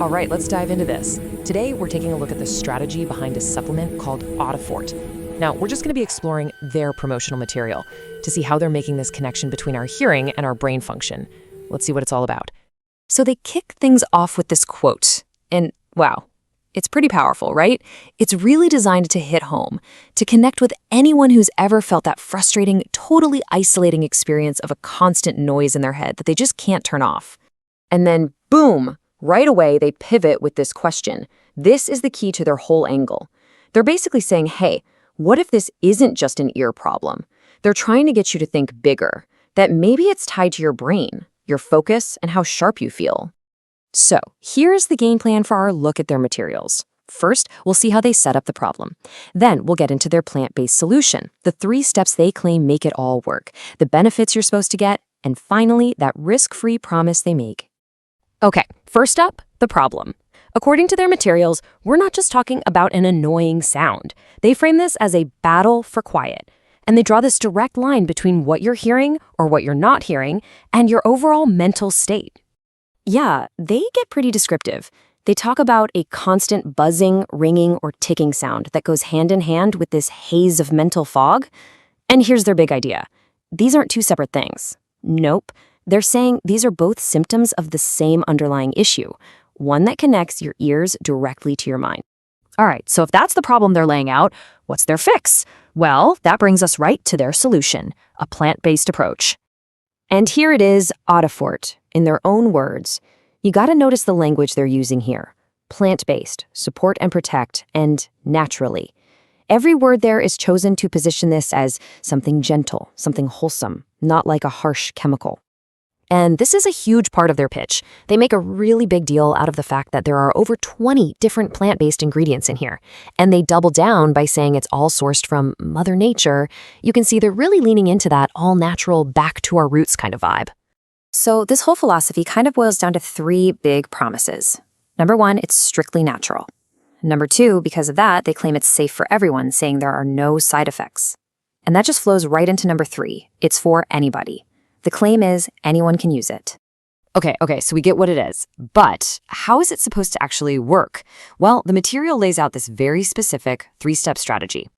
All right, let's dive into this. Today, we're taking a look at the strategy behind a supplement called Audifort. Now, we're just going to be exploring their promotional material to see how they're making this connection between our hearing and our brain function. Let's see what it's all about. So they kick things off with this quote. And wow, it's pretty powerful, right? It's really designed to hit home, to connect with anyone who's ever felt that frustrating, totally isolating experience of a constant noise in their head that they just can't turn off. And then, boom, right away they pivot with this question. This is the key to their whole angle. They're basically saying, hey, what if this isn't just an ear problem? They're trying to get you to think bigger, that maybe it's tied to your brain, your focus, and how sharp you feel. So here's the game plan for our look at their materials. First, we'll see how they set up the problem. Then we'll get into their plant-based solution, the 3 steps they claim make it all work, the benefits you're supposed to get, and finally, that risk-free promise they make. Okay, first up, the problem. According to their materials, we're not just talking about an annoying sound. They frame this as a battle for quiet. And they draw this direct line between what you're hearing or what you're not hearing and your overall mental state. Yeah, they get pretty descriptive. They talk about a constant buzzing, ringing, or ticking sound that goes hand in hand with this haze of mental fog. And here's their big idea. These aren't 2 separate things. Nope. They're saying these are both symptoms of the same underlying issue, one that connects your ears directly to your mind. All right, so if that's the problem they're laying out, what's their fix? Well, that brings us right to their solution, a plant-based approach. And here it is, Audifort, in their own words. You gotta notice the language they're using here. Plant-based, support and protect, and naturally. Every word there is chosen to position this as something gentle, something wholesome, not like a harsh chemical. And this is a huge part of their pitch. They make a really big deal out of the fact that there are over 20 different plant-based ingredients in here. And they double down by saying it's all sourced from Mother Nature. You can see they're really leaning into that all-natural, back-to-our-roots kind of vibe. So this whole philosophy kind of boils down to 3 big promises. Number 1, it's strictly natural. Number 2, because of that, they claim it's safe for everyone, saying there are no side effects. And that just flows right into number 3. It's for anybody. The claim is anyone can use it. Okay, so we get what it is. But how is it supposed to actually work? Well, the material lays out this very specific 3-step strategy.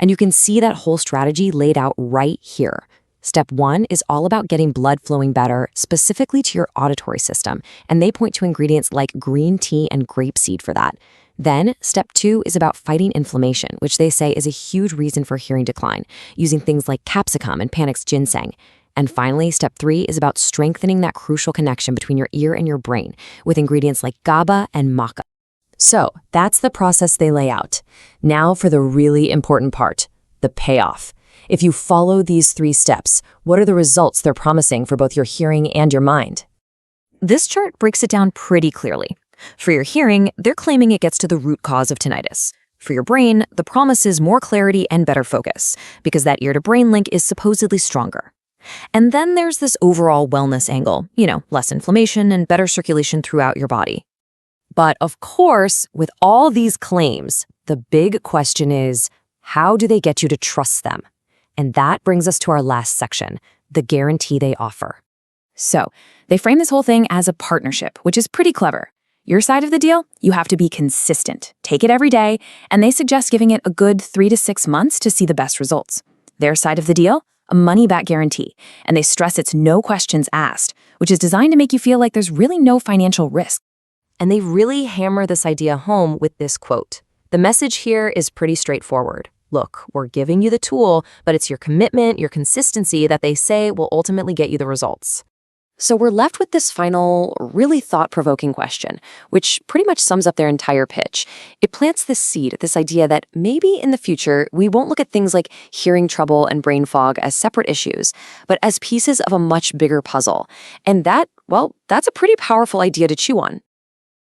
And you can see that whole strategy laid out right here. Step 1 is all about getting blood flowing better, specifically to your auditory system. And they point to ingredients like green tea and grapeseed for that. Then, step 2 is about fighting inflammation, which they say is a huge reason for hearing decline, using things like capsicum and Panax ginseng. And finally, step 3 is about strengthening that crucial connection between your ear and your brain with ingredients like GABA and maca. So that's the process they lay out. Now for the really important part, the payoff. If you follow these 3 steps, what are the results they're promising for both your hearing and your mind? This chart breaks it down pretty clearly. For your hearing, they're claiming it gets to the root cause of tinnitus. For your brain, the promise is more clarity and better focus, because that ear-to-brain link is supposedly stronger. And then there's this overall wellness angle, less inflammation and better circulation throughout your body. But of course, with all these claims, the big question is, how do they get you to trust them? And that brings us to our last section, the guarantee they offer. So they frame this whole thing as a partnership, which is pretty clever. Your side of the deal, you have to be consistent, take it every day, and they suggest giving it a good 3 to 6 months to see the best results. Their side of the deal, a money-back guarantee, and they stress it's no questions asked, which is designed to make you feel like there's really no financial risk. And they really hammer this idea home with this quote. The message here is pretty straightforward. Look, we're giving you the tool, but it's your commitment, your consistency that they say will ultimately get you the results. So we're left with this final, really thought-provoking question, which pretty much sums up their entire pitch. It plants this seed, this idea that maybe in the future, we won't look at things like hearing trouble and brain fog as separate issues, but as pieces of a much bigger puzzle. And that's a pretty powerful idea to chew on.